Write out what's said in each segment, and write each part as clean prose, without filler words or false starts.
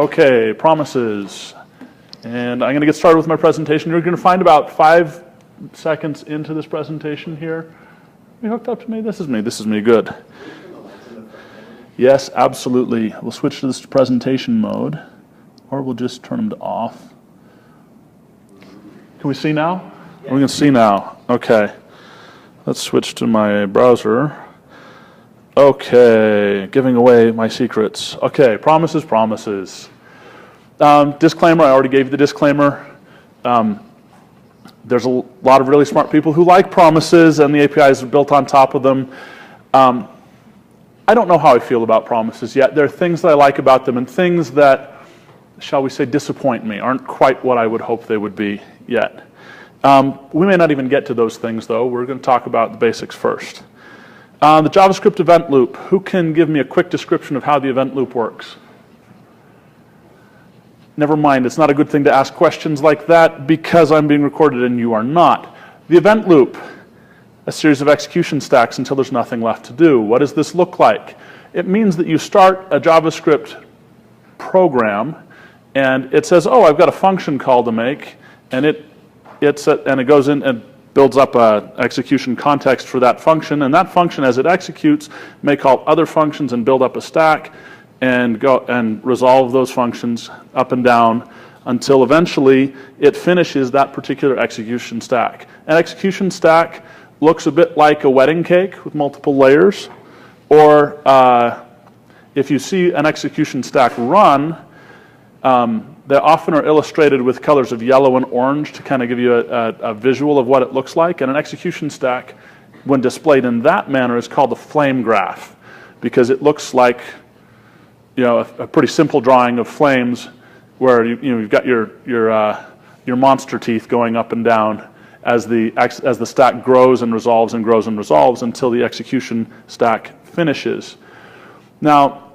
Okay, promises. And I'm going to get started with my presentation. You're going to find about 5 seconds into this presentation here. Are you hooked up to me? This is me. This is me. Good. Yes, absolutely. We'll switch to this presentation mode, or we'll just turn them to off. Can we see now? Yeah. We can see now. Okay. Let's switch to my browser. Okay, giving away my secrets. Okay, promises. Disclaimer, I already gave you the disclaimer. There's a lot of really smart people who like promises, and the APIs are built on top of them. I don't know how I feel about promises yet. There are things that I like about them and things that, shall we say, disappoint me, aren't quite what I would hope they would be yet. We may not even get to those things, though. We're going to talk about the basics first. The JavaScript event loop. Who can give me a quick description of how the event loop works? Never mind, it's not a good thing to ask questions like that because I'm being recorded and you are not. The event loop, a series of execution stacks until there's nothing left to do. What does this look like? It means that you start a JavaScript program and it says, oh, I've got a function call to make, and it goes in and builds up an execution context for that function, and that function, as it executes, may call other functions and build up a stack and go and resolve those functions up and down until eventually it finishes that particular execution stack. An execution stack looks a bit like a wedding cake with multiple layers, or if you see an execution stack run, they often are illustrated with colors of yellow and orange to kind of give you a visual of what it looks like. And an execution stack, when displayed in that manner, is called a flame graph because it looks like, you know, a pretty simple drawing of flames where you've got your monster teeth going up and down as the stack grows and resolves and grows and resolves until the execution stack finishes. Now,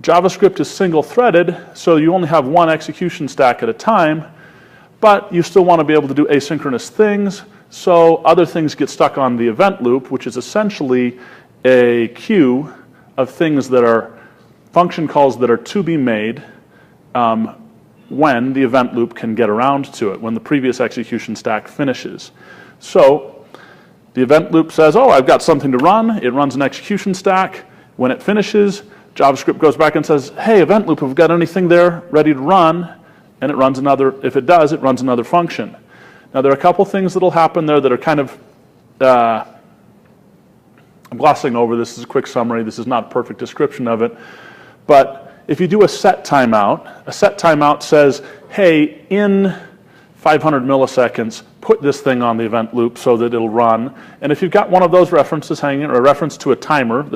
JavaScript is single-threaded, so you only have one execution stack at a time, but you still want to be able to do asynchronous things, so other things get stuck on the event loop, which is essentially a queue of things that are function calls that are to be made when the event loop can get around to it, when the previous execution stack finishes. So the event loop says, oh, I've got something to run. It runs an execution stack. When it finishes, JavaScript goes back and says, hey, event loop, have we got anything there ready to run? And it runs another, if it does, it runs another function. Now there are a couple things that will happen there that are kind of, I'm glossing over this. This is a quick summary. This is not a perfect description of it. But if you do a set timeout says, hey, in 500 milliseconds, put this thing on the event loop so that it'll run. And if you've got one of those references hanging, or a reference to a timer,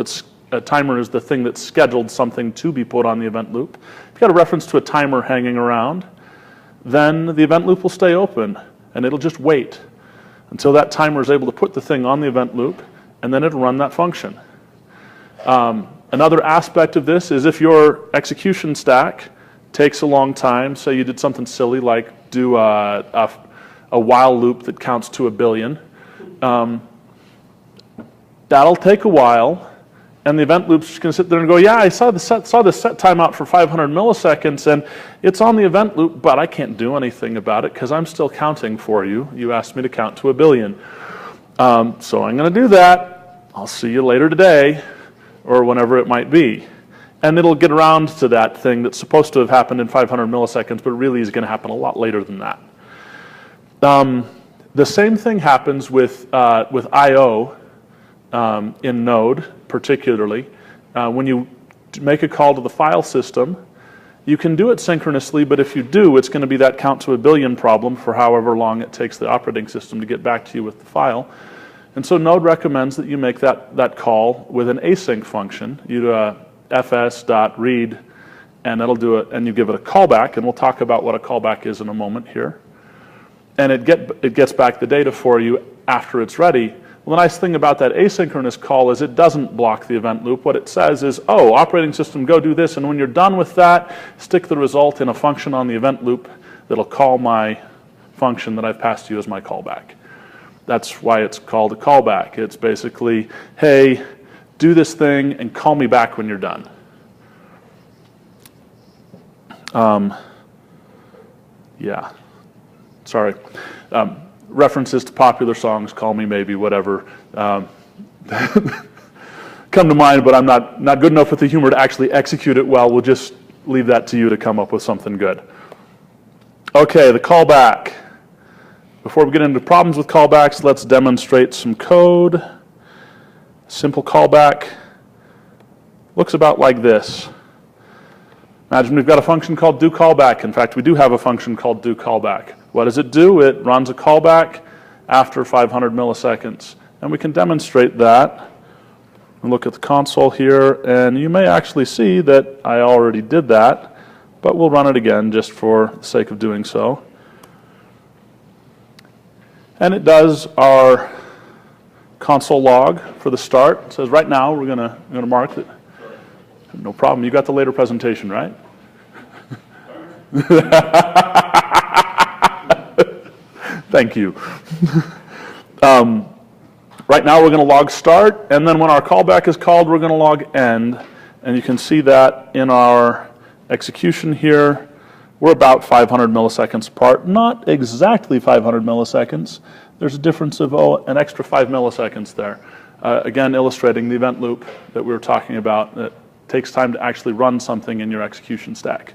a timer is the thing that scheduled something to be put on the event loop. If you've got a reference to a timer hanging around, then the event loop will stay open, and it'll just wait until that timer is able to put the thing on the event loop, and then it'll run that function. Another aspect of this is if your execution stack takes a long time, say you did something silly like do a while loop that counts to 1 billion, that'll take a while, and the event loop's just going to sit there and go, yeah, I saw this set timeout for 500 milliseconds, and it's on the event loop, but I can't do anything about it because I'm still counting for you. You asked me to count to 1 billion. So I'm going to do that. I'll see you later today, or whenever it might be. And it'll get around to that thing that's supposed to have happened in 500 milliseconds, but really is going to happen a lot later than that. The same thing happens with I/O in Node, particularly. When you make a call to the file system, you can do it synchronously, but if you do, it's going to be that count to 1 billion problem for however long it takes the operating system to get back to you with the file. And so Node recommends that you make that call with an async function. You do a fs.read, and that'll do it, and you give it a callback, and we'll talk about what a callback is in a moment here. And it gets back the data for you after it's ready. Well, the nice thing about that asynchronous call is it doesn't block the event loop. What it says is, oh, operating system, go do this, and when you're done with that, stick the result in a function on the event loop that'll call my function that I've passed you as my callback. That's why it's called a callback. It's basically, hey, do this thing and call me back when you're done. Yeah, sorry. References to popular songs, Call Me Maybe, whatever, come to mind, but I'm not good enough with the humor to actually execute it well. We'll just leave that to you to come up with something good. Okay, the callback. Before we get into problems with callbacks, let's demonstrate some code. Simple callback looks about like this. Imagine we've got a function called doCallback. In fact, we do have a function called doCallback. What does it do? It runs a callback after 500 milliseconds. And we can demonstrate that. And look at the console here, and you may actually see that I already did that, but we'll run it again just for the sake of doing so. And it does our console log for the start. It says right now we're gonna mark it. No problem. You got the later presentation, right? Thank you. Right now we're going to log start, and then when our callback is called, we're going to log end. And you can see that in our execution here, we're about 500 milliseconds apart. Not exactly 500 milliseconds. There's a difference of an extra 5 milliseconds there. Again, illustrating the event loop that we were talking about. It takes time to actually run something in your execution stack.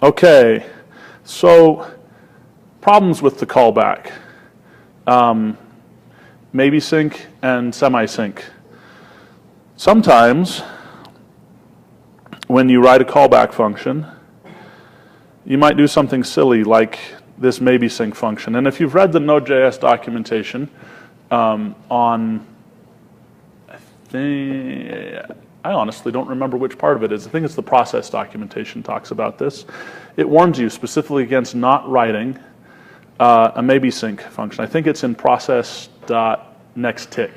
Okay, so problems with the callback. Maybe sync and semi-sync. Sometimes when you write a callback function, you might do something silly like this maybe sync function. And if you've read the Node.js documentation on, I honestly don't remember which part of it is. I think it's the process documentation talks about this. It warns you specifically against not writing a maybe sync function. I think it's in process.nextTick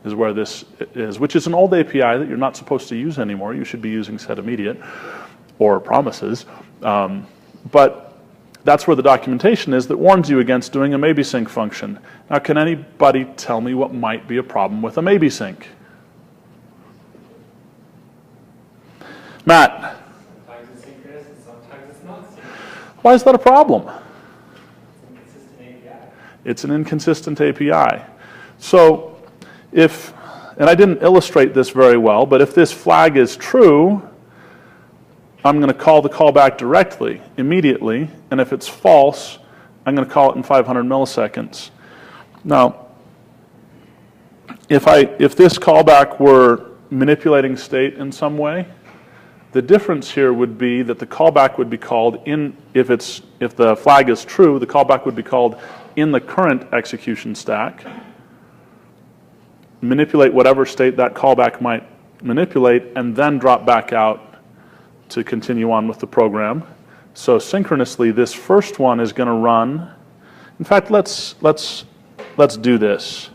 is where this is, which is an old API that you're not supposed to use anymore. You should be using setImmediate or promises. But that's where the documentation is that warns you against doing a maybe sync function. Now, can anybody tell me what might be a problem with a maybe sync? Matt? Sometimes it's synchronous and sometimes it's not synchronous. Why is that a problem? It's an inconsistent API. It's an inconsistent API. So if, and I didn't illustrate this very well, but if this flag is true, I'm going to call the callback directly, immediately, and if it's false, I'm going to call it in 500 milliseconds. Now, if this callback were manipulating state in some way, the difference here would be that the callback would be called in, if the flag is true, the callback would be called in the current execution stack, manipulate whatever state that callback might manipulate, and then drop back out to continue on with the program. So synchronously, this first one is going to run. In fact, let's do this.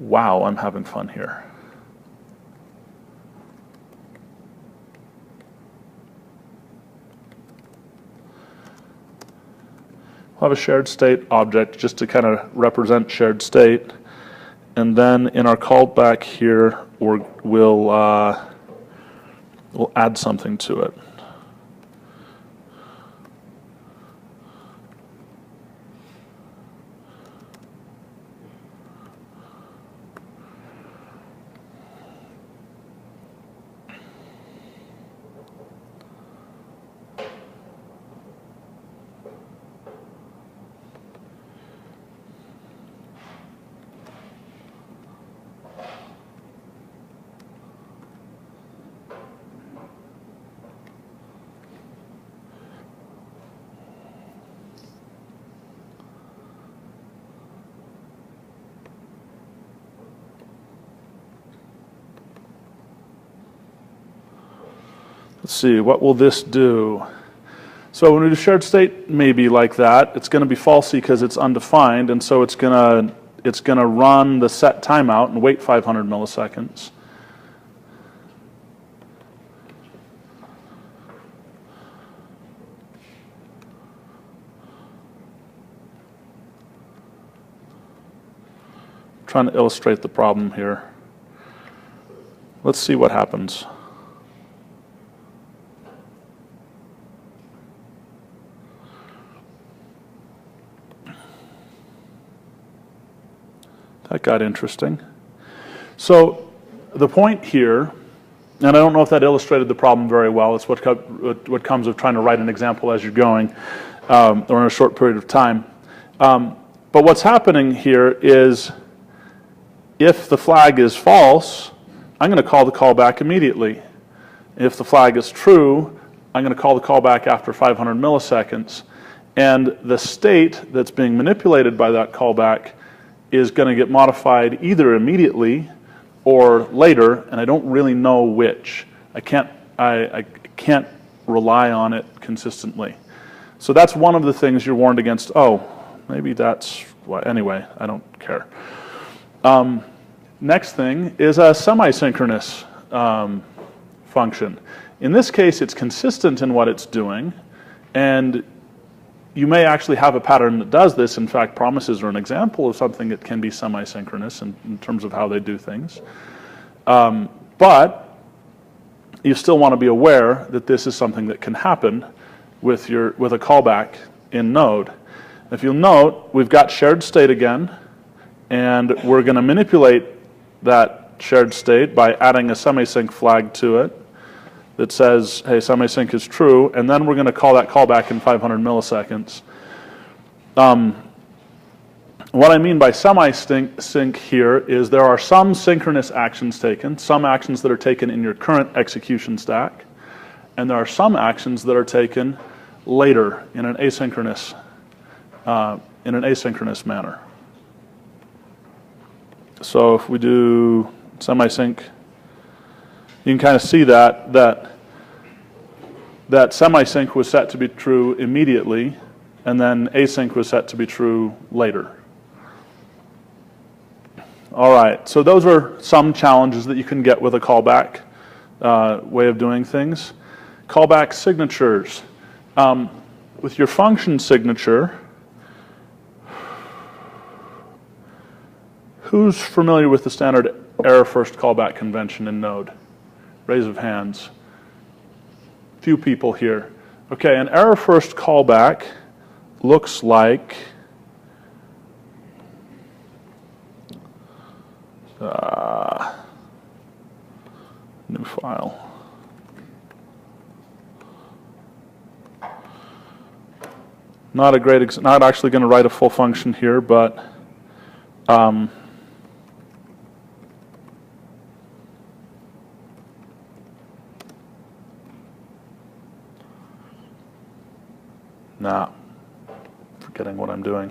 Wow, I'm having fun here. We'll have a shared state object just to kind of represent shared state. And then in our callback here, we'll add something to it. Let's see, what will this do? So when we do shared state maybe like that, it's going to be falsy because it's undefined, and so it's going to run the set timeout and wait 500 milliseconds. trying to illustrate the problem here. Let's see what happens. That got interesting. So the point here, and I don't know if that illustrated the problem very well. It's what comes of trying to write an example as you're going, or in a short period of time. But what's happening here is, if the flag is false, I'm going to call the callback immediately. If the flag is true, I'm going to call the callback after 500 milliseconds. And the state that's being manipulated by that callback is going to get modified either immediately or later, and I don't really know which. I can't rely on it consistently. So that's one of the things you're warned against. Oh, maybe that's what. Anyway, I don't care. Next thing is a semi-synchronous function. In this case, it's consistent in what it's doing, and you may actually have a pattern that does this. In fact, promises are an example of something that can be semi-synchronous in terms of how they do things. But you still want to be aware that this is something that can happen with a callback in Node. If you'll note, we've got shared state again, and we're going to manipulate that shared state by adding a semi-sync flag to it that says, hey, semi-sync is true, and then we're going to call that callback in 500 milliseconds. What I mean by semi-sync here is there are some synchronous actions taken, some actions that are taken in your current execution stack, and there are some actions that are taken later in an asynchronous manner. So if we do semi-sync, you can kind of see that semi-sync was set to be true immediately, and then async was set to be true later. All right, so those are some challenges that you can get with a callback way of doing things. Callback signatures. With your function signature, who's familiar with the standard error first callback convention in Node? Raise of hands. Few people here. Okay, an error first callback looks like new file. Not actually going to write a full function here, but nah, forgetting what I'm doing.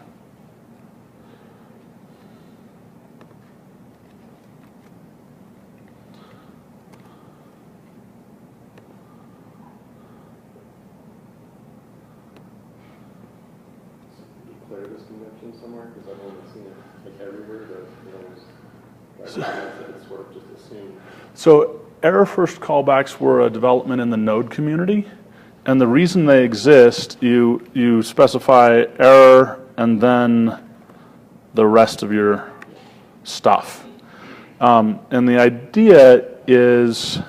Declare this convention somewhere, because I've only seen it like everywhere, but it's sort of just assumed. So error first callbacks were a development in the Node community. And the reason they exist, you specify error and then the rest of your stuff. And the idea is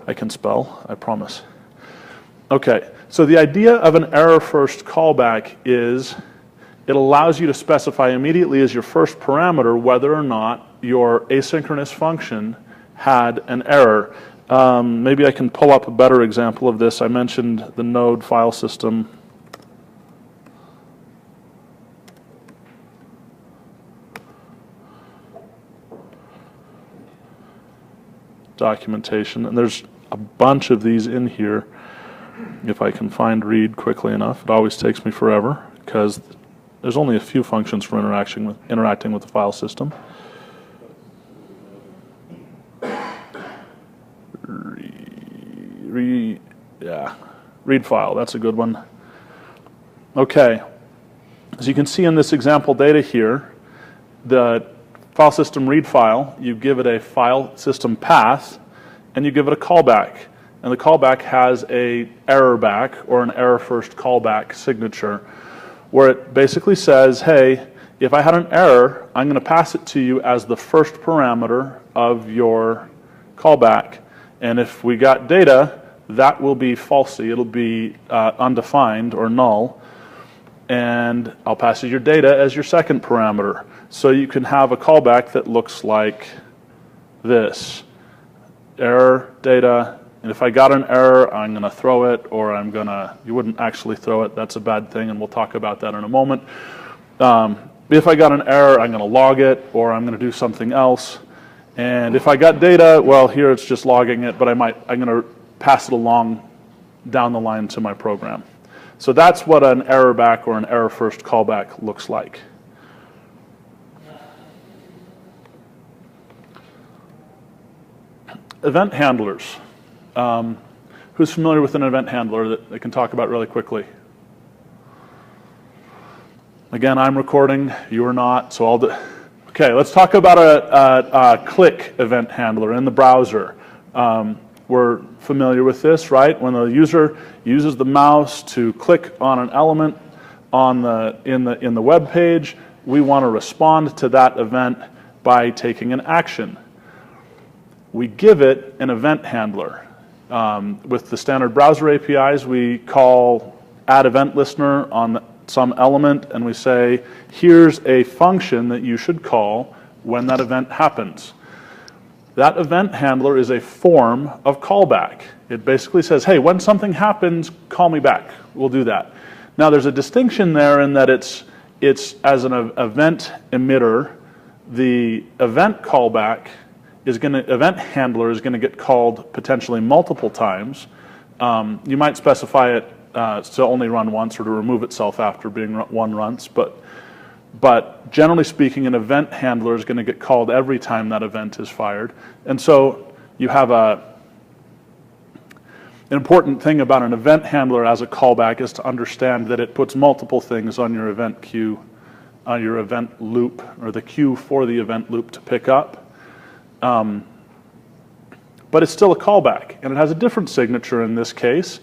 I can spell, I promise. Okay, so the idea of an error first callback is it allows you to specify immediately as your first parameter whether or not your asynchronous function had an error. Maybe I can pull up a better example of this. I mentioned the Node file system. Documentation, and there's a bunch of these in here. If I can find read quickly enough, it always takes me forever because there's only a few functions for interacting with the file system. Read file, that's a good one. Okay, as you can see in this example data here, the file system read file, you give it a file system path, and you give it a callback. and the callback has a error back or an error first callback signature, where it basically says, hey, if I had an error, I'm going to pass it to you as the first parameter of your callback. And if we got data, that will be falsy. It'll be undefined or null. And I'll pass you your data as your second parameter. So you can have a callback that looks like this. Error, data, and if I got an error, I'm going to throw it, or you wouldn't actually throw it. That's a bad thing, and we'll talk about that in a moment. If I got an error, I'm going to log it, or I'm going to do something else. And if I got data, well, here it's just logging it, but I'm going to pass it along down the line to my program. So that's what an error back or an error first callback looks like. Event handlers. Who's familiar with an event handler that I can talk about really quickly? Again, I'm recording, you are not, so I'll do. Okay, let's talk about a click event handler in the browser. We're familiar with this, right? When the user uses the mouse to click on an element in the web page, we want to respond to that event by taking an action. We give it an event handler. With the standard browser APIs, we call add event listener on some element, and we say, here's a function that you should call when that event happens. That event handler is a form of callback. It basically says, hey, when something happens, call me back. We'll do that. Now, there's a distinction there in that it's as an event emitter, the event callback event handler is going to get called potentially multiple times. You might specify it to only run once or to remove itself after being run once, but generally speaking, an event handler is going to get called every time that event is fired. And so you have an important thing about an event handler as a callback is to understand that it puts multiple things on your event queue, on your event loop, or the queue for the event loop to pick up. But it's still a callback, and it has a different signature in this case.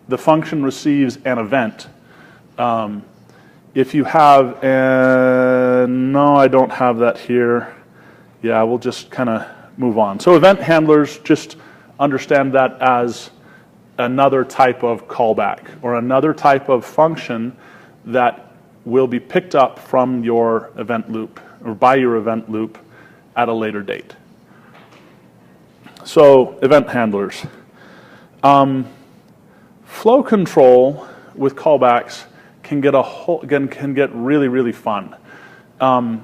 The function receives an event. If you have no, I don't have that here. Yeah, we'll just kind of move on. So event handlers, just understand that as another type of callback or another type of function that will be picked up from your event loop or by your event loop at a later date. So event handlers. Flow control with callbacks can get really, really fun. And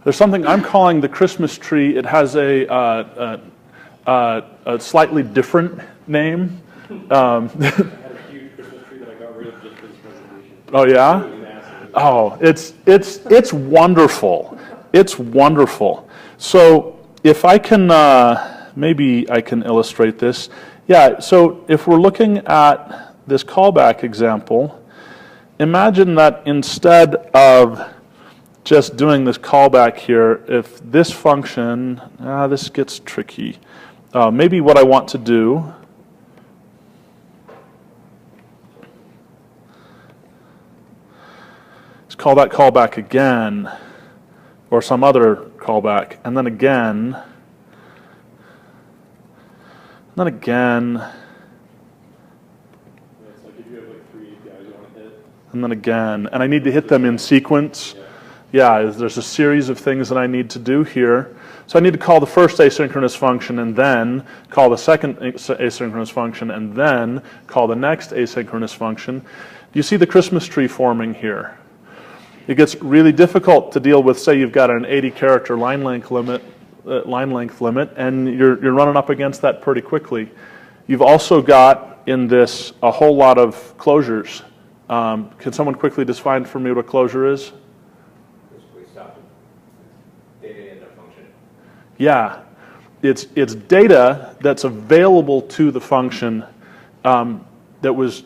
there's something I'm calling the Christmas tree. It has a slightly different name. I had a huge Christmas tree that I got rid of just for this presentation. Oh yeah? Oh, it's wonderful. It's wonderful. So if I can, maybe I can illustrate this. Yeah, so if we're looking at this callback example, imagine that instead of just doing this callback here, if this function, this gets tricky. Maybe what I want to do is call that callback again, or some other callback, and then again, and then again, It's like if you have like 3 APIs you want to hit. and then again, and I need to hit them in sequence. Yeah, there's a series of things that I need to do here. So I need to call the first asynchronous function and then call the second asynchronous function and then call the next asynchronous function. Do you see the Christmas tree forming here? It gets really difficult to deal with, say you've got an 80-character line length limit, and you're running up against that pretty quickly. You've also got in this a whole lot of closures. Can someone quickly define for me what a closure is? We stop data in a function. Yeah, it's data that's available to the function that was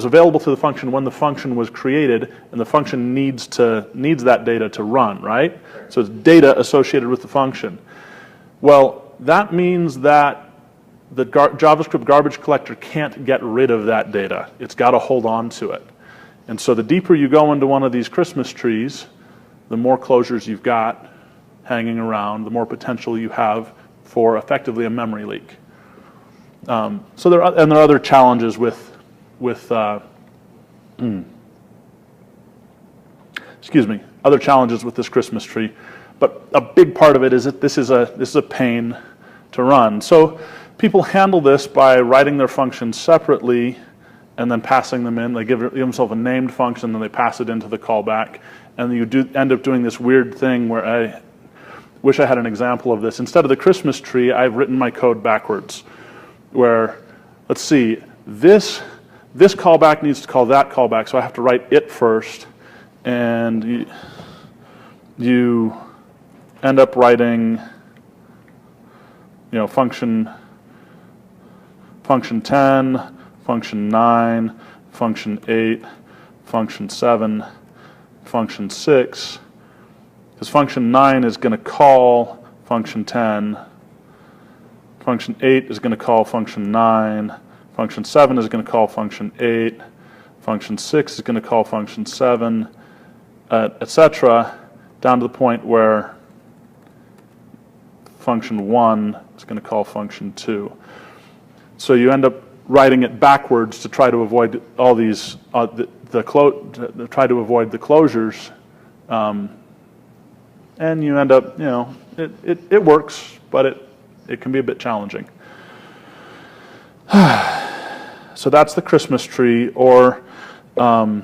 available to the function when the function was created, and the function needs that data to run, right? So it's data associated with the function. Well, that means that the JavaScript garbage collector can't get rid of that data. It's got to hold on to it. And so the deeper you go into one of these Christmas trees, the more closures you've got hanging around, the more potential you have for effectively a memory leak. So there are other challenges with other challenges with this Christmas tree, but a big part of it is that this is a pain to run. So people handle this by writing their functions separately and then passing them in. They give themselves a named function, then they pass it into the callback, and you end up doing this weird thing where I wish I had an example of this. Instead of the Christmas tree, I've written my code backwards, where, let's see, this callback needs to call that callback, so I have to write it first, and you end up writing, function 10, function 9, function 8, function 7, function 6, because function 9 is going to call function 10, function 8 is going to call function 9, function 7 is going to call function 8, function 6 is going to call function 7, etc., down to the point where function 1 is going to call function 2. So you end up writing it backwards to try to avoid all these, try to avoid the closures, and you end up, it works, but it can be a bit challenging. So that's the Christmas tree, or I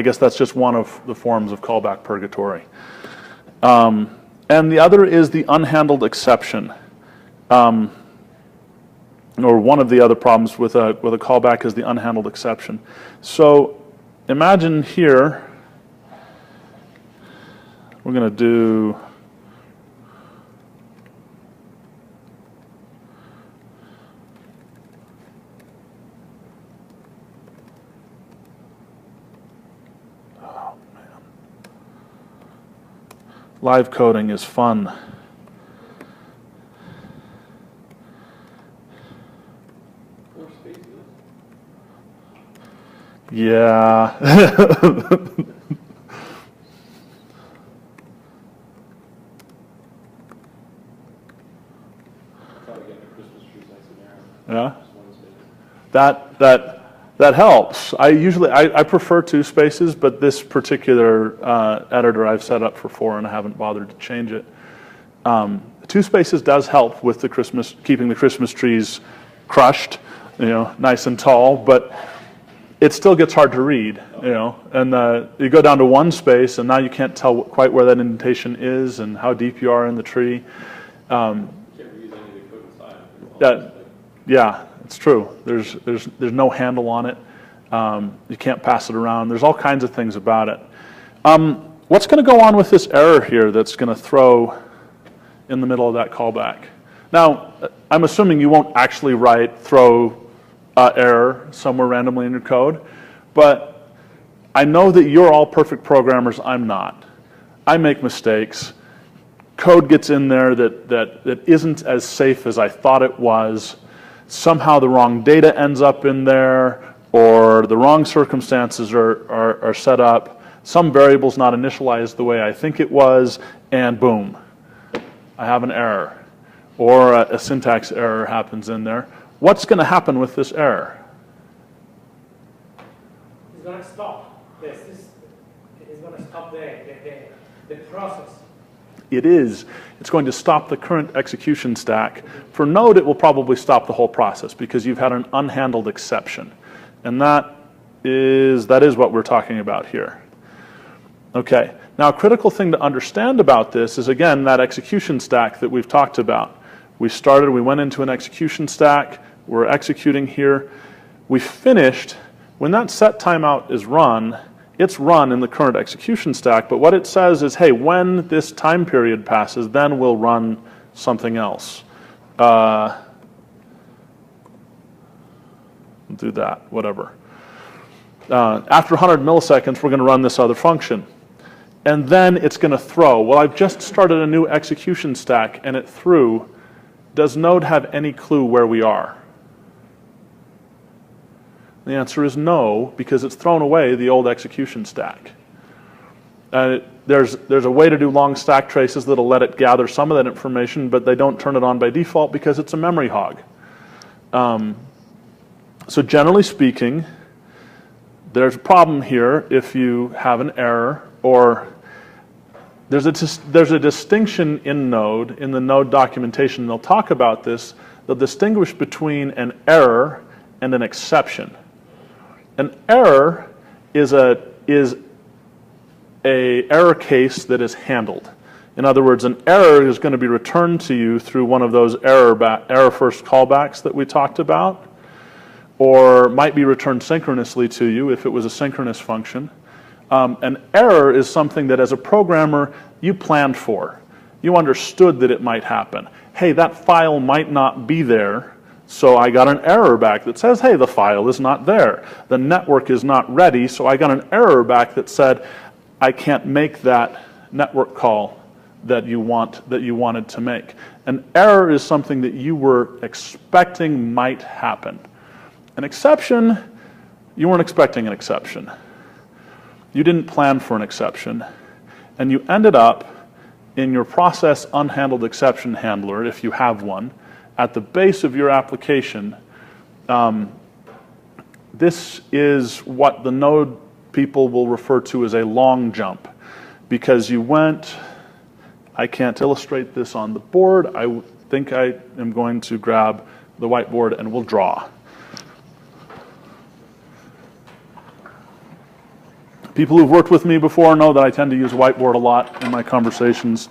guess that's just one of the forms of callback purgatory. And the other is the unhandled exception. Or one of the other problems with a callback is the unhandled exception. So imagine here, we're going to do live coding is fun. Yeah. Yeah. That helps. I prefer 2 spaces, but this particular editor I've set up for 4, and I haven't bothered to change it. 2 spaces does help with the keeping the Christmas trees crushed, nice and tall, but it still gets hard to read, and you go down to 1 space, and now you can't tell quite where that indentation is and how deep you are in the tree. Can't reuse any of the code inside. Yeah, it's true. There's no handle on it. You can't pass it around. There's all kinds of things about it. What's going to go on with this error here that's going to throw in the middle of that callback? Now, I'm assuming you won't actually throw error somewhere randomly in your code, but I know that you're all perfect programmers. I'm not. I make mistakes. Code gets in there that isn't as safe as I thought it was. Somehow the wrong data ends up in there, or the wrong circumstances are set up. Some variable's not initialized the way I think it was, and boom, I have an error. Or a syntax error happens in there. What's going to happen with this error? It's going to stop. It's going to stop the process. It is. It's going to stop the current execution stack. For Node, it will probably stop the whole process because you've had an unhandled exception. And that is what we're talking about here. Okay. Now, a critical thing to understand about this is, again, that execution stack that we've talked about. We went into an execution stack. We're executing here. We finished. When that set timeout is run, it's run in the current execution stack, but what it says is, hey, when this time period passes, then we'll run something else. We'll do that, whatever. After 100 milliseconds, we're going to run this other function. and then it's going to throw. Well, I've just started a new execution stack and it threw. Does Node have any clue where we are? The answer is no, because it's thrown away the old execution stack. There's a way to do long stack traces that'll let it gather some of that information, but they don't turn it on by default because it's a memory hog. So generally speaking, there's a problem here if you have an error, or there's a distinction in Node, in the Node documentation. They'll talk about this. They'll distinguish between an error and an exception. An error is a error case that is handled. In other words, an error is going to be returned to you through one of those error first callbacks that we talked about, or might be returned synchronously to you if it was a synchronous function. An error is something that as a programmer you planned for. You understood that it might happen. Hey, that file might not be there, so I got an error back that says, hey, the file is not there. The network is not ready, so I got an error back that said, I can't make that network call that you wanted to make. An error is something that you were expecting might happen. An exception, you weren't expecting an exception. You didn't plan for an exception, and you ended up in your process unhandled exception handler, if you have one, at the base of your application. This is what the Node people will refer to as a long jump, because you went, I can't illustrate this on the board. I think I am going to grab the whiteboard and we'll draw. People who've worked with me before know that I tend to use whiteboard a lot in my conversations.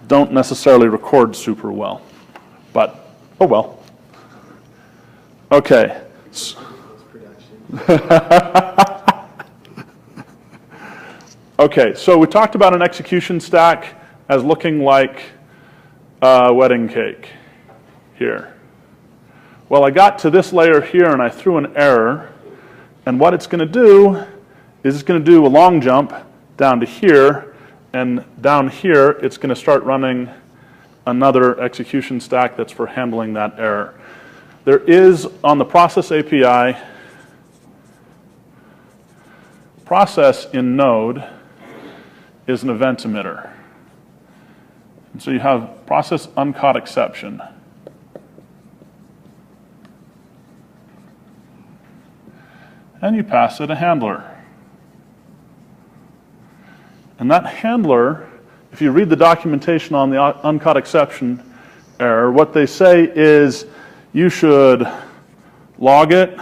Don't necessarily record super well, but oh well. Okay. Okay, so we talked about an execution stack as looking like a wedding cake here. Well, I got to this layer here and I threw an error, and what it's going to do is it's going to do a long jump down to here, and down here it's going to start running another execution stack that's for handling that error. There is, on the process API, process in Node is an event emitter. And so you have process uncaught exception. And you pass it a handler. And that handler, if you read the documentation on the uncaught exception error, what they say is you should log it,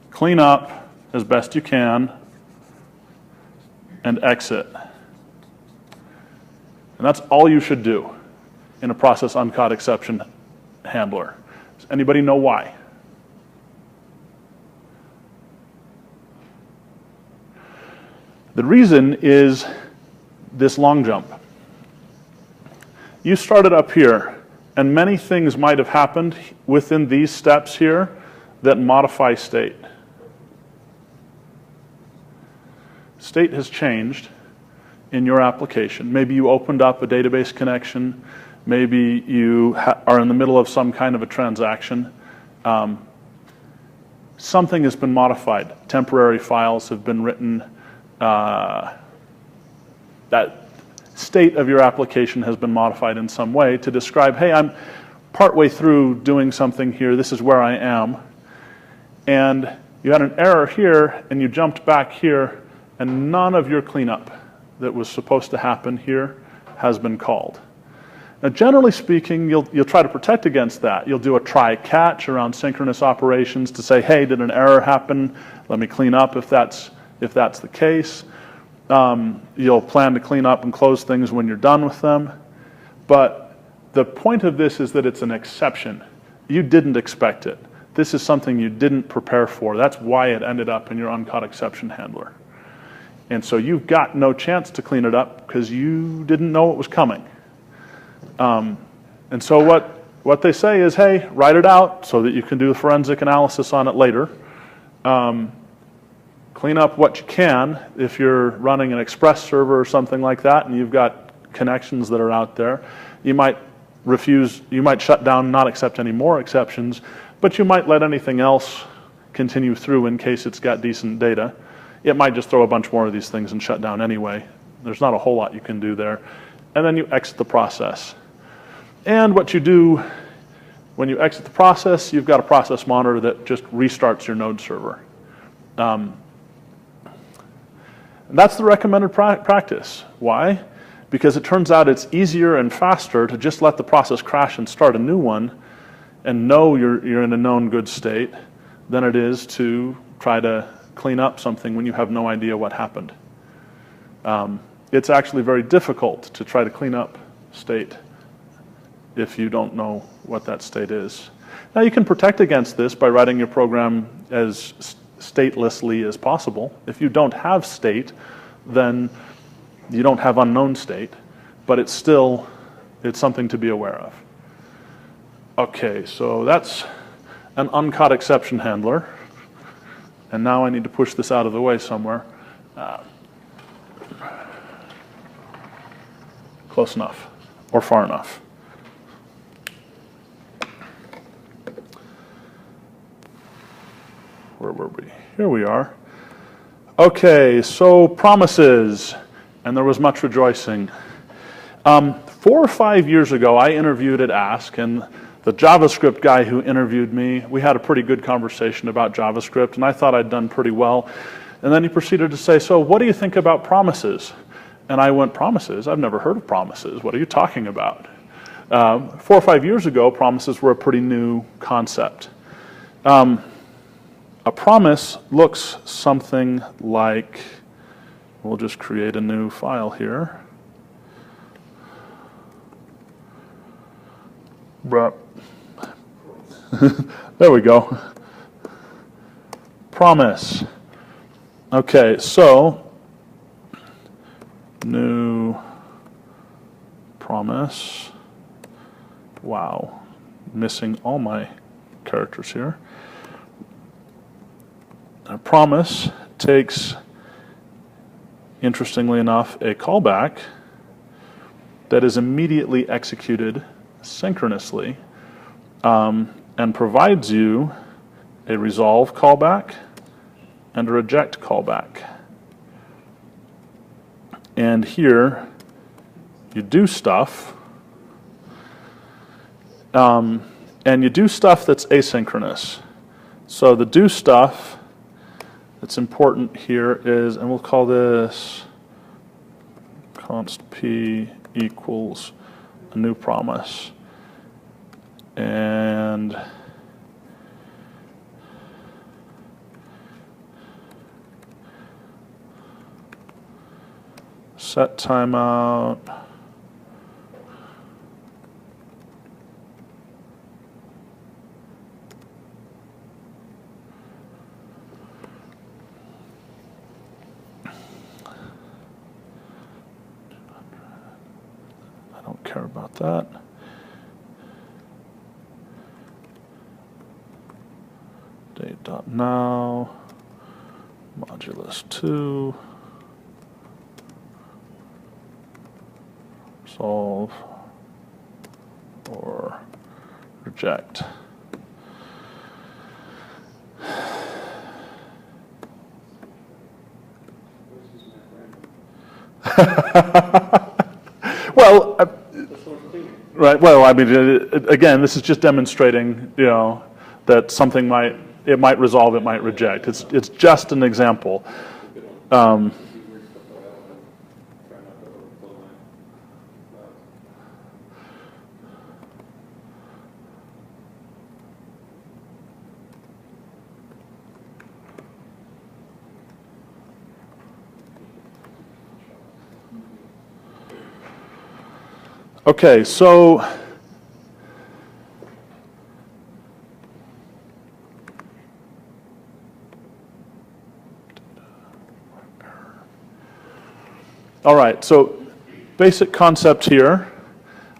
clean up as best you can, and exit. And that's all you should do in a process uncaught exception handler. Does anybody know why? The reason is this long jump. You started up here, and many things might have happened within these steps here that modify state. State has changed in your application. Maybe you opened up a database connection. Maybe you are in the middle of some kind of a transaction. Something has been modified. Temporary files have been written. That state of your application has been modified in some way to describe, hey, I'm partway through doing something here. This is where I am. And you had an error here, and you jumped back here, and none of your cleanup that was supposed to happen here has been called. Now, generally speaking, you'll try to protect against that. You'll do a try catch around synchronous operations to say, hey, did an error happen? Let me clean up if that's the case. You'll plan to clean up and close things when you're done with them. But the point of this is that it's an exception. You didn't expect it. This is something you didn't prepare for. That's why it ended up in your uncaught exception handler. And so you've got no chance to clean it up because you didn't know it was coming. And so What they say is, hey, write it out so that you can do forensic analysis on it later. Clean up what you can. If you're running an Express server or something like that and you've got connections that are out there, you might shut down, not accept any more exceptions, but you might let anything else continue through in case it's got decent data. It might just throw a bunch more of these things and shut down anyway. There's not a whole lot you can do there. And then you exit the process. And what you do when you exit the process, you've got a process monitor that just restarts your node server. And that's the recommended practice. Why? Because it turns out it's easier and faster to just let the process crash and start a new one and know you're in a known good state than it is to try to clean up something when you have no idea what happened. It's actually very difficult to try to clean up state if you don't know what that state is. Now you can protect against this by writing your program as statelessly as possible. If you don't have state, then you don't have unknown state, but it's something to be aware of. Okay, so that's an uncaught exception handler. And now I need to push this out of the way somewhere. Close enough, or far enough. Where were we? Here we are. Okay, so promises, and there was much rejoicing. 4 or 5 years ago, I interviewed at Ask, and the JavaScript guy who interviewed me, we had a pretty good conversation about JavaScript, and I thought I'd done pretty well. And then he proceeded to say, so what do you think about promises? And I went, promises? I've never heard of promises. What are you talking about? 4 or 5 years ago, promises were a pretty new concept. A promise looks something like, we'll just create a new file here. There we go. Promise. Okay, so new promise. Wow, missing all my characters here. A promise takes, interestingly enough, a callback that is immediately executed synchronously and provides you a resolve callback and a reject callback. And here you do stuff, and you do stuff that's asynchronous. So the do stuff that's important here is, and we'll call this const p equals a new promise. And set timeout. I don't care about that. Date.now, modulus 2, solve, or reject. Well, right. Well, I mean, again, this is just demonstrating, that something might resolve, it might reject. It's just an example. Okay, so all right, so basic concept here.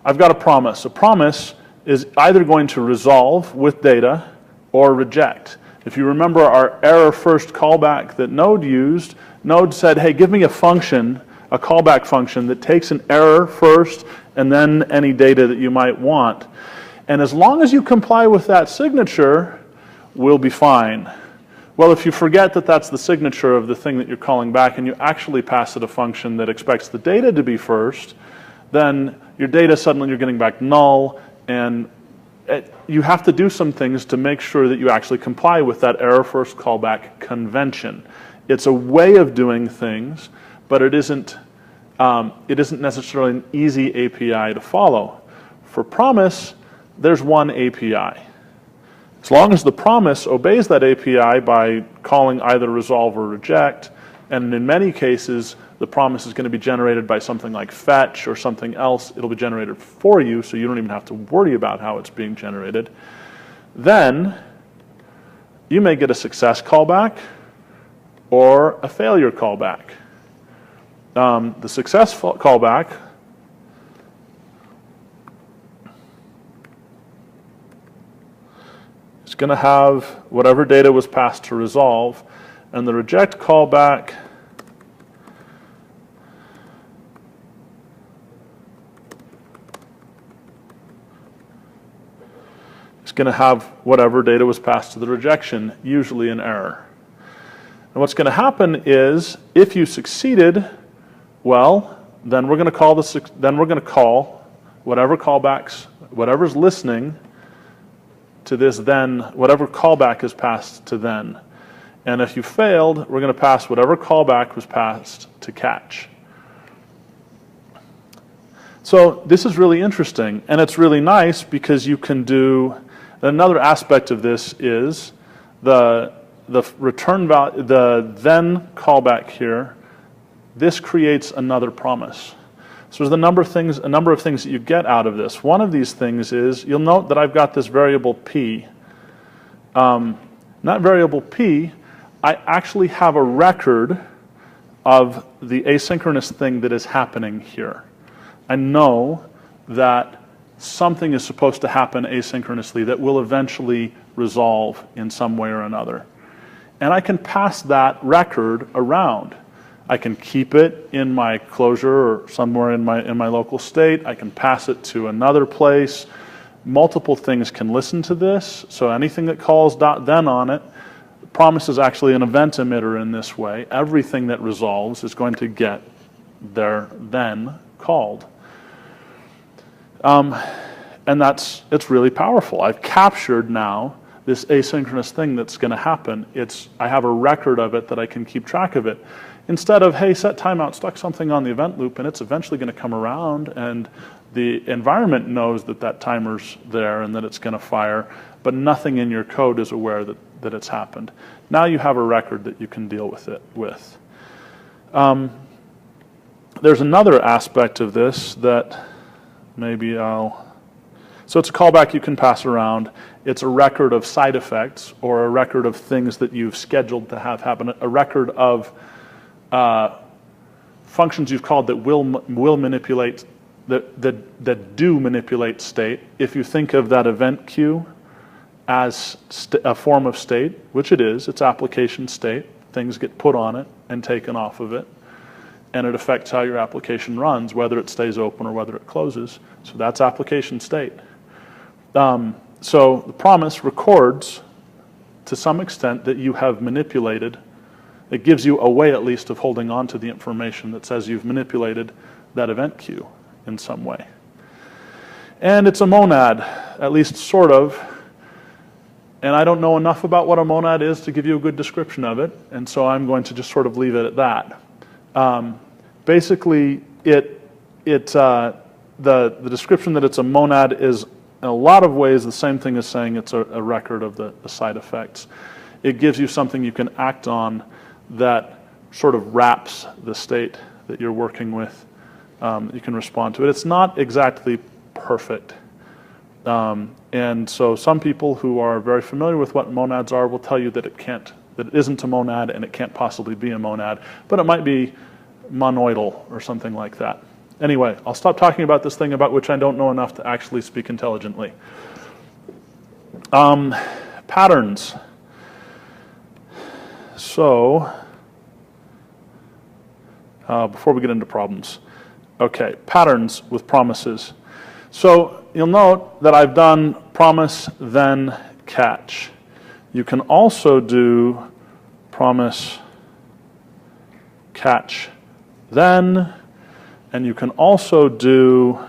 I've got a promise. A promise is either going to resolve with data or reject. If you remember our error first callback that Node used, Node said, hey, give me a function, a callback function that takes an error first and then any data that you might want. And as long as you comply with that signature, we'll be fine. Well, if you forget that that's the signature of the thing that you're calling back and you actually pass it a function that expects the data to be first, then your data suddenly you're getting back null, and you have to do some things to make sure that you actually comply with that error first callback convention. It's a way of doing things, but it isn't necessarily an easy API to follow. For promise, there's one API. As long as the promise obeys that API by calling either resolve or reject, and in many cases, the promise is going to be generated by something like fetch or something else. It'll be generated for you, so you don't even have to worry about how it's being generated. Then you may get a success callback or a failure callback. The success callback is going to have whatever data was passed to resolve, and the reject callback is going to have whatever data was passed to the rejection, usually an error. And what's going to happen is, if you succeeded, well, then we're going to call whatever callbacks, whatever's listening to this then, whatever callback is passed to then. And if you failed, we're going to pass whatever callback was passed to catch. So this is really interesting, and it's really nice because you can do, another aspect of this is the return value, the then callback here, this creates another promise. So there's a number of things that you get out of this. One of these things is, you'll note that I've got this variable p. That variable p, I actually have a record of the asynchronous thing that is happening here. I know that something is supposed to happen asynchronously that will eventually resolve in some way or another. And I can pass that record around. I can keep it in my closure or somewhere in my local state. I can pass it to another place. Multiple things can listen to this. So anything that calls .then on it, promise is actually an event emitter in this way. Everything that resolves is going to get their then called. And it's really powerful. I've captured now this asynchronous thing that's going to happen. I have a record of it that I can keep track of it. Instead of, hey, set timeout, stuck something on the event loop, and it's eventually going to come around, and the environment knows that that timer's there and that it's going to fire, but nothing in your code is aware that it's happened. Now you have a record that you can deal with it with. There's another aspect of this that maybe so it's a callback you can pass around. It's a record of side effects or a record of things that you've scheduled to have happen, a record of functions you've called that will manipulate, that do manipulate state. If you think of that event queue as a form of state, which it is, it's application state. Things get put on it and taken off of it, and it affects how your application runs, whether it stays open or whether it closes. So that's application state. So the promise records to some extent that you have manipulated. It gives you a way at least of holding on to the information that says you've manipulated that event queue in some way. And it's a monad, at least sort of. And I don't know enough about what a monad is to give you a good description of it, and so I'm going to just sort of leave it at that. Basically, the description that it's a monad is in a lot of ways the same thing as saying it's a record of the side effects. It gives you something you can act on that sort of wraps the state that you're working with. You can respond to it. It's not exactly perfect. And so some people who are very familiar with what monads are will tell you that it isn't a monad and it can't possibly be a monad, but it might be monoidal or something like that. Anyway, I'll stop talking about this thing about which I don't know enough to actually speak intelligently. Patterns. So, before we get into problems. Okay, patterns with promises. So, you'll note that I've done promise, then catch. You can also do promise, catch, then, and you can also do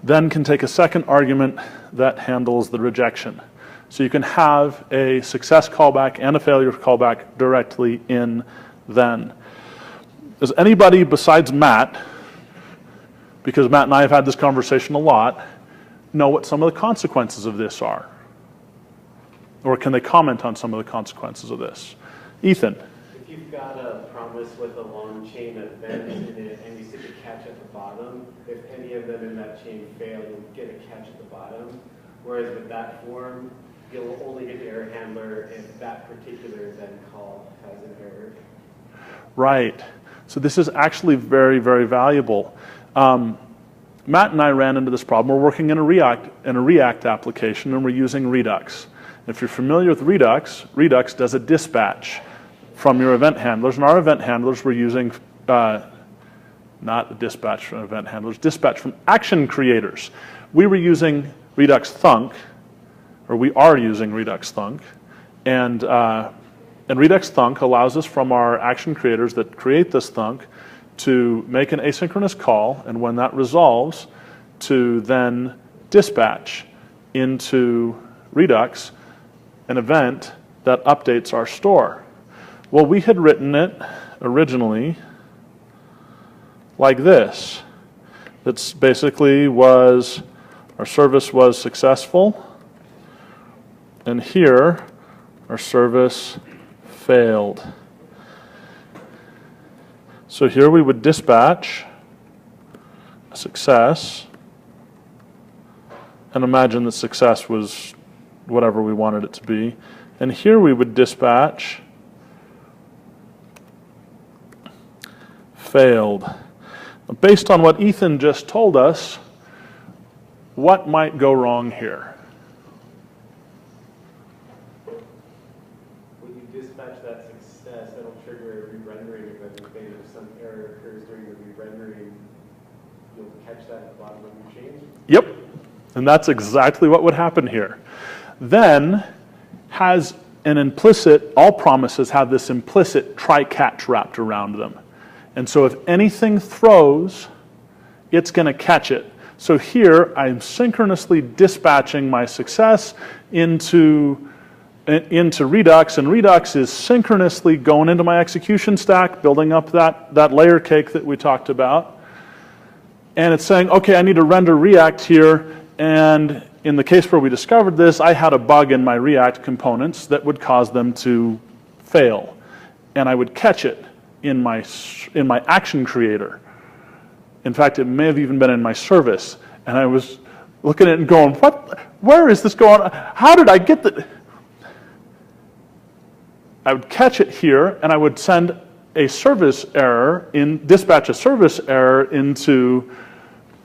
then can take a second argument that handles the rejection. So you can have a success callback and a failure callback directly in then. Does anybody besides Matt, because Matt and I have had this conversation a lot, know what some of the consequences of this are? Or can they comment on some of the consequences of this? Ethan. If you've got a promise with a long chain of events in it and you stick a catch at the bottom, if any of them in that chain fail, you'll get a catch at the bottom. Whereas with that form, you'll only get the error handler if that particular then call has an error. Right. So this is actually very, very valuable. Matt and I ran into this problem. We're working in a React application, and we're using Redux. If you're familiar with Redux, Redux does a dispatch from your event handlers. And our event handlers were using, not a dispatch from event handlers, dispatch from action creators. We were using Redux Thunk, or we are using Redux Thunk. And Redux Thunk allows us from our action creators that create this Thunk to make an asynchronous call, and when that resolves, to then dispatch into Redux an event that updates our store. Well, we had written it originally like this. That's basically was, our service was successful, and here, our service failed. So here we would dispatch a success, and imagine that success was whatever we wanted it to be. And here we would dispatch failed. Based on what Ethan just told us, what might go wrong here? When you dispatch that success, that'll trigger a re-rendering event. If some error occurs during the re-rendering, you'll catch that at the bottom of your chain. Yep, and that's exactly what would happen here. Then has an implicit, all promises have this implicit try-catch wrapped around them. And so if anything throws, it's going to catch it. So here I'm synchronously dispatching my success into Redux, and Redux is synchronously going into my execution stack, building up that layer cake that we talked about. And it's saying, okay, I need to render React here, and in the case where we discovered this, I had a bug in my React components that would cause them to fail. And I would catch it in my action creator. In fact, it may have even been in my service. And I was looking at it and going, what? Where is this going? How did I get that? I would catch it here, and I would send a service error, dispatch a service error into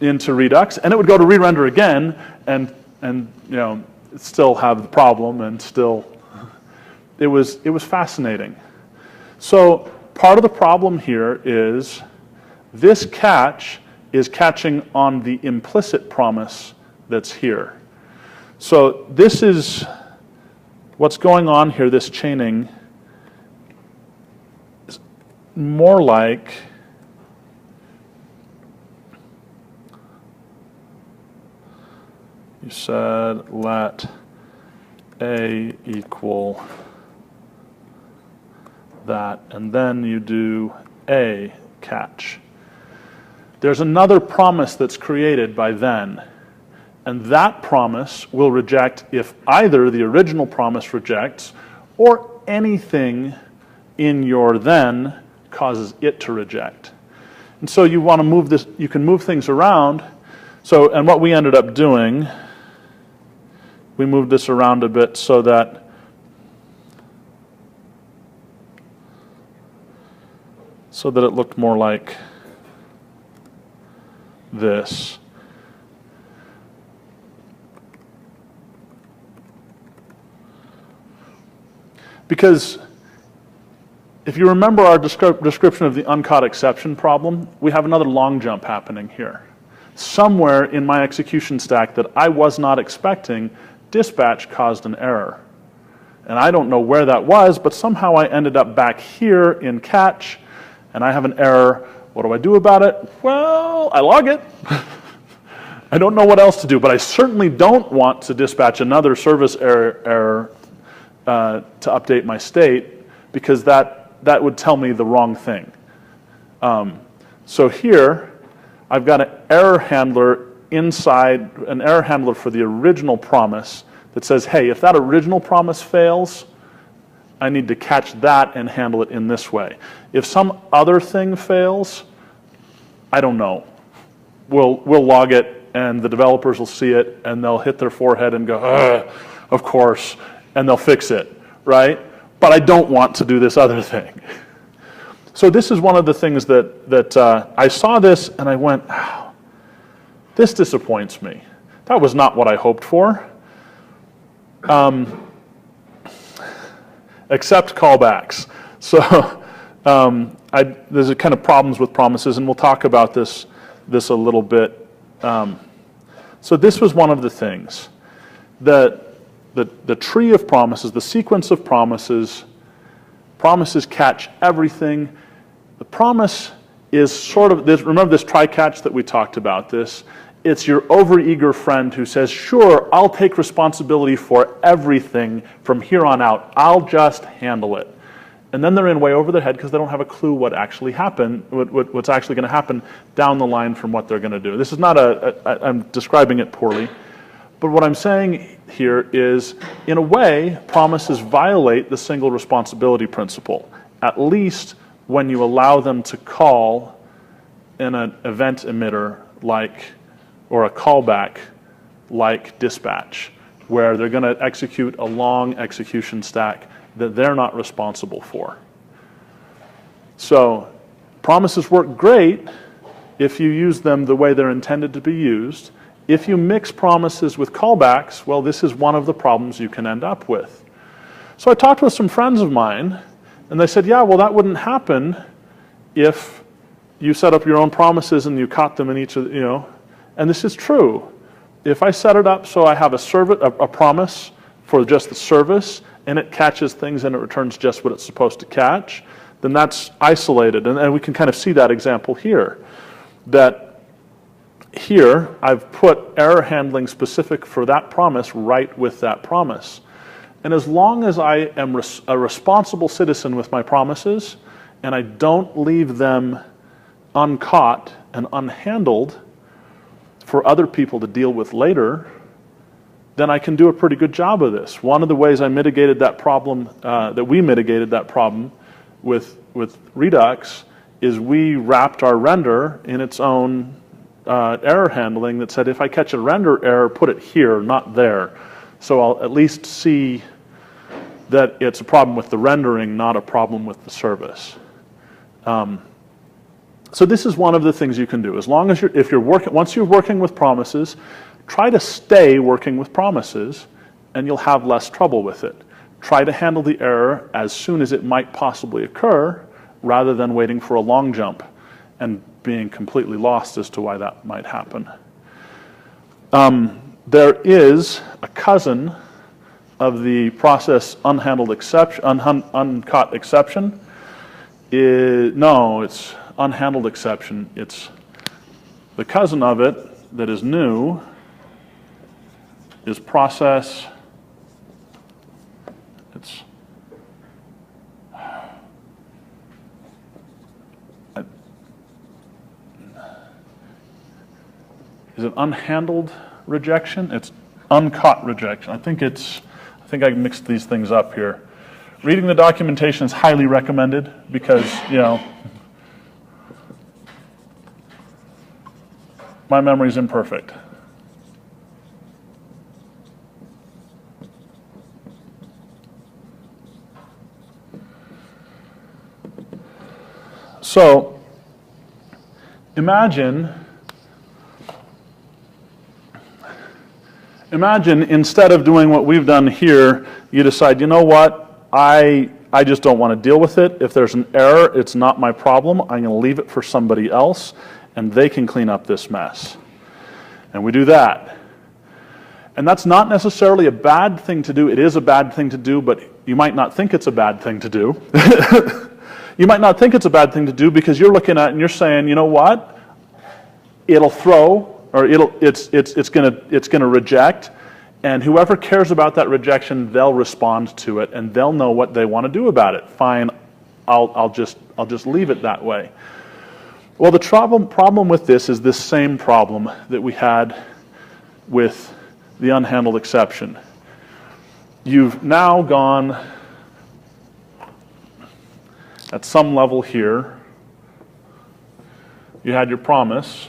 Redux, and it would go to re-render again, and you know, still have the problem, and still, it was fascinating. So part of the problem here is this catch is catching on the implicit promise that's here. So this is what's going on here, this chaining, is more like you said let A equal that, and then you do A catch. There's another promise that's created by then, and that promise will reject if either the original promise rejects or anything in your then causes it to reject. And so you want to move this, you can move things around. So, and what we ended up doing, we moved this around a bit so that it looked more like this. Because if you remember our description of the uncaught exception problem, we have another long jump happening here. Somewhere in my execution stack that I was not expecting, dispatch caused an error. And I don't know where that was, but somehow I ended up back here in catch, and I have an error. What do I do about it? Well, I log it. I don't know what else to do, but I certainly don't want to dispatch another service error to update my state, because that would tell me the wrong thing. So here, I've got an error handler inside, an error handler for the original promise that says, hey, if that original promise fails, I need to catch that and handle it in this way. If some other thing fails, I don't know. We'll log it, and the developers will see it, and they'll hit their forehead and go, of course, and they'll fix it, right? But I don't want to do this other thing. So this is one of the things that I saw this, and I went, oh, this disappoints me. That was not what I hoped for. Except callbacks. So there's a kind of problems with promises, and we'll talk about this a little bit. So this was one of the things. The tree of promises, the sequence of promises catch everything. The promise is sort of this. Remember this try-catch that we talked about this? It's your overeager friend who says, sure, I'll take responsibility for everything from here on out. I'll just handle it. And then they're in way over their head because they don't have a clue what actually happened, what's actually going to happen down the line from what they're going to do. This is not I'm describing it poorly. But what I'm saying here is, in a way, promises violate the single responsibility principle, at least when you allow them to call in an event emitter or a callback like dispatch, where they're going to execute a long execution stack that they're not responsible for. So promises work great if you use them the way they're intended to be used. If you mix promises with callbacks, well, this is one of the problems you can end up with. So I talked with some friends of mine, and they said, yeah, well, that wouldn't happen if you set up your own promises and you caught them in each of, and this is true. If I set it up so I have a promise for just the service, and it catches things and it returns just what it's supposed to catch, then that's isolated. And we can kind of see that example here. That here, I've put error handling specific for that promise right with that promise. And as long as I am a responsible citizen with my promises, and I don't leave them uncaught and unhandled for other people to deal with later, then I can do a pretty good job of this. One of the ways I mitigated that problem, that we mitigated that problem with Redux, is we wrapped our render in its own error handling that said, if I catch a render error, put it here, not there. So I'll at least see that it's a problem with the rendering, not a problem with the service. So this is one of the things you can do. As long as once you're working with promises, try to stay working with promises, and you'll have less trouble with it. Try to handle the error as soon as it might possibly occur, rather than waiting for a long jump and being completely lost as to why that might happen. There is a cousin of the process unhandled exception, uncaught exception. No, it's unhandled exception. It's the cousin of it that is new. Is process, is it unhandled rejection? It's uncaught rejection. I think I mixed these things up here. Reading the documentation is highly recommended because, my memory is imperfect. So imagine instead of doing what we've done here, you decide, you know what, I just don't want to deal with it. If there's an error, it's not my problem. I'm going to leave it for somebody else, and they can clean up this mess. And we do that. And that's not necessarily a bad thing to do. It is a bad thing to do, but you might not think it's a bad thing to do. You might not think it's a bad thing to do because you're looking at it and you're saying, you know what? It'll throw, or it's gonna reject, and whoever cares about that rejection, they'll respond to it and they'll know what they want to do about it. Fine, I'll just leave it that way. Well, the problem with this is this same problem that we had with the unhandled exception. You've now gone at some level here. You had your promise,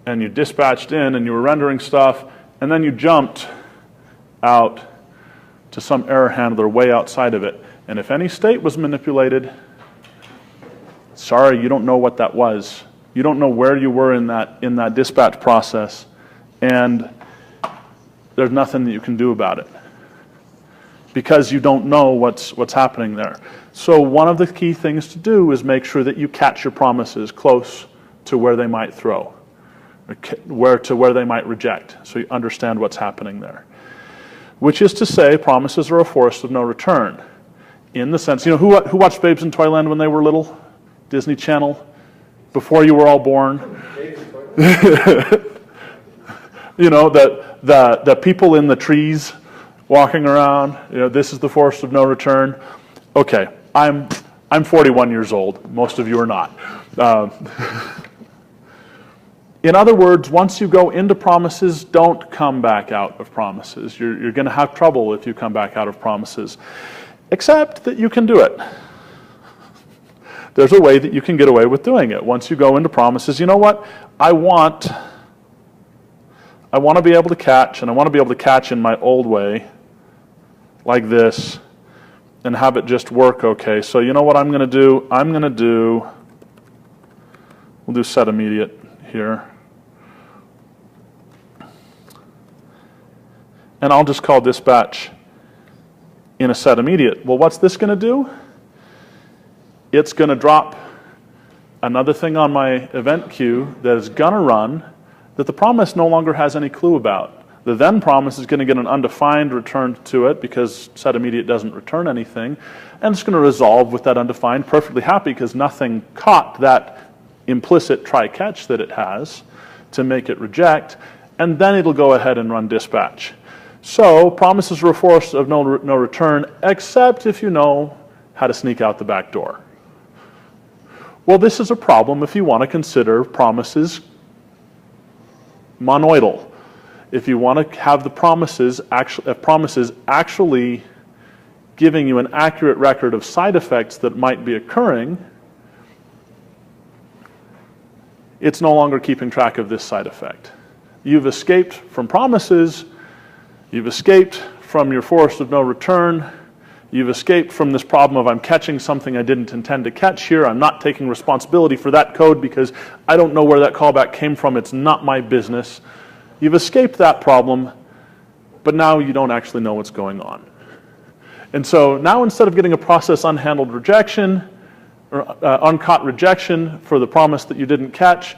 and you dispatched in, and you were rendering stuff, and then you jumped out to some error handler way outside of it. And if any state was manipulated, sorry, you don't know what that was. You don't know where you were in that dispatch process, and there's nothing that you can do about it because you don't know what's happening there. So one of the key things to do is make sure that you catch your promises close to where they might throw, or to where they might reject, so you understand what's happening there. Which is to say, promises are a force of no return. In the sense, you know, who watched Babes in Toyland when they were little? Disney Channel, before you were all born. You know, the people in the trees walking around, you know, this is the force of no return. Okay, I'm 41 years old. Most of you are not. In other words, once you go into promises, don't come back out of promises. You're going to have trouble if you come back out of promises, except that you can do it. There's a way that you can get away with doing it. Once you go into promises, you know what? I want to be able to catch, and I want to be able to catch in my old way, like this, and have it just work okay. So you know what I'm going to do? We'll do set immediate here. And I'll just call dispatch in a set immediate. Well, what's this going to do? It's going to drop another thing on my event queue that is going to run that the promise no longer has any clue about. The then promise is going to get an undefined return to it because set immediate doesn't return anything, and it's going to resolve with that undefined, perfectly happy because nothing caught that implicit try-catch that it has to make it reject, and then it'll go ahead and run dispatch. So promises are a force of no return, except if you know how to sneak out the back door. Well, this is a problem if you want to consider promises monoidal. If you want to have the promises actually giving you an accurate record of side effects that might be occurring, it's no longer keeping track of this side effect. You've escaped from promises, you've escaped from your force of no return, you've escaped from this problem of I'm catching something I didn't intend to catch here, I'm not taking responsibility for that code because I don't know where that callback came from, it's not my business. You've escaped that problem, but now you don't actually know what's going on. And so now instead of getting a process unhandled rejection, or uncaught rejection for the promise that you didn't catch,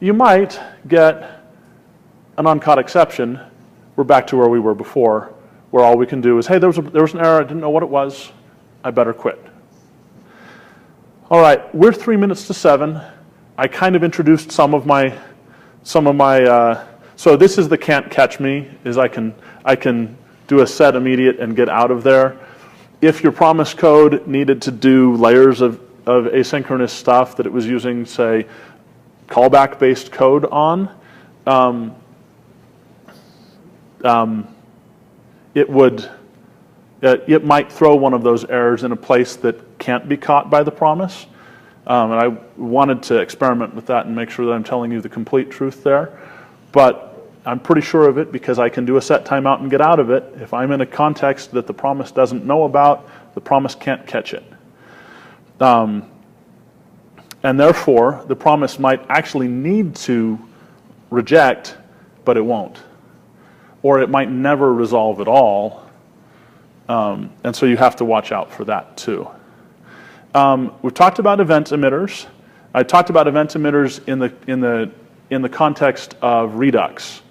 you might get an uncaught exception. We're back to where we were before, where all we can do is, hey, there was an error, I didn't know what it was, I better quit. All right, we're 3 minutes to 7. I kind of introduced some of my so this is the can't catch me, is I can do a set immediate and get out of there. If your promise code needed to do layers of asynchronous stuff that it was using, say, callback-based code on, it might throw one of those errors in a place that can't be caught by the promise. And I wanted to experiment with that and make sure that I'm telling you the complete truth there. But I'm pretty sure of it because I can do a set timeout and get out of it. If I'm in a context that the promise doesn't know about, the promise can't catch it. And therefore, the promise might actually need to reject, but it won't. Or it might never resolve at all. And so you have to watch out for that too. We've talked about event emitters. I talked about event emitters in the context of Redux.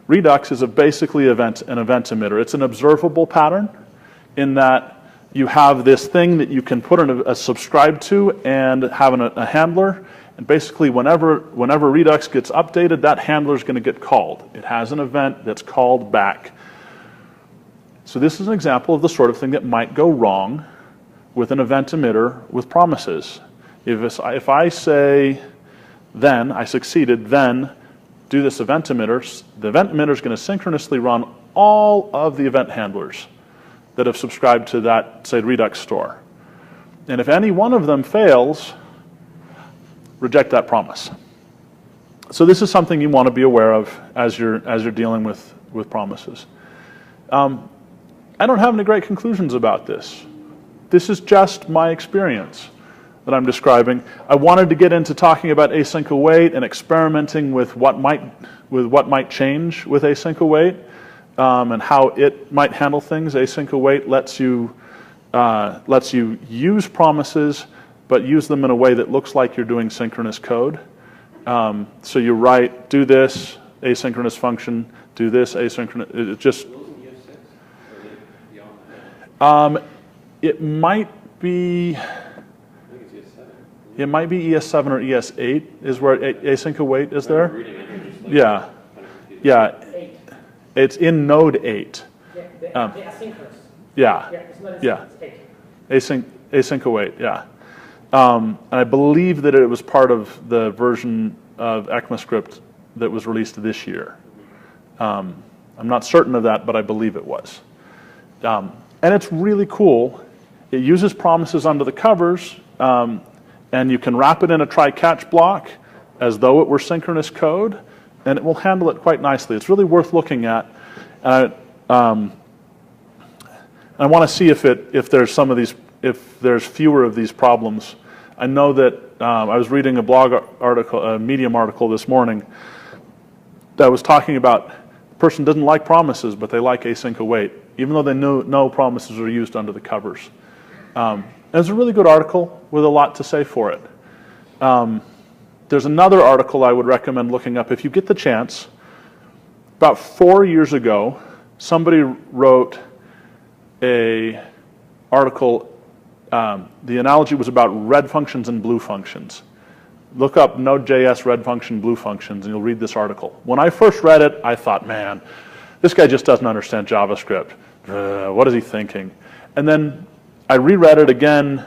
Redux is basically an event emitter. It's an observable pattern in that you have this thing that you can put a subscribe to and have a handler. And basically, whenever Redux gets updated, that handler is going to get called. It has an event that's called back. So this is an example of the sort of thing that might go wrong with an event emitter with promises. If I say, then, I succeeded, then do this event emitter, the event emitter is going to synchronously run all of the event handlers that have subscribed to that, say, Redux store. And if any one of them fails, reject that promise. So this is something you want to be aware of as you're dealing with promises. I don't have any great conclusions about this. This is just my experience that I'm describing. I wanted to get into talking about async await and experimenting with what might change with async await and how it might handle things. Async await lets you use promises, but use them in a way that looks like you're doing synchronous code. So you write, do this asynchronous function, do this asynchronous. It just. It might be. It might be ES7 or ES8 is where async await is there. Yeah, yeah. It's in Node 8. The asynchronous. Yeah, It's not yeah. It's 8. Async await. Yeah. And I believe that it was part of the version of ECMAScript that was released this year. I'm not certain of that, but I believe it was. And it's really cool. It uses promises under the covers, and you can wrap it in a try-catch block as though it were synchronous code, and it will handle it quite nicely. It's really worth looking at. I want to see if there's fewer of these problems. I know that I was reading a blog article, a Medium article this morning that was talking about the person doesn't like promises, but they like async await, even though they know promises are used under the covers. And it's a really good article with a lot to say for it. There's another article I would recommend looking up if you get the chance. About 4 years ago, somebody wrote an article. The analogy was about red functions and blue functions. Look up Node.js red function, blue functions, and you'll read this article. When I first read it, I thought, man, this guy just doesn't understand JavaScript. What is he thinking? And then I reread it again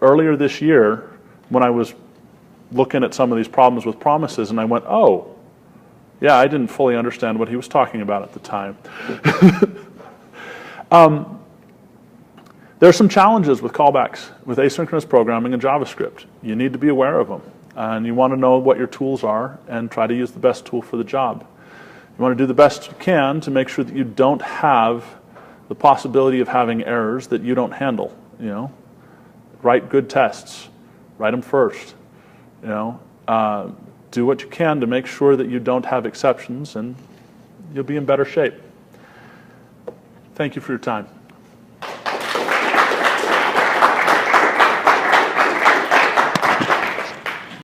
earlier this year when I was looking at some of these problems with promises, and I went, oh, yeah, I didn't fully understand what he was talking about at the time. There are some challenges with callbacks, with asynchronous programming in JavaScript. You need to be aware of them, and you want to know what your tools are and try to use the best tool for the job. You want to do the best you can to make sure that you don't have the possibility of having errors that you don't handle. Write good tests. Write them first. Do what you can to make sure that you don't have exceptions, and you'll be in better shape. Thank you for your time.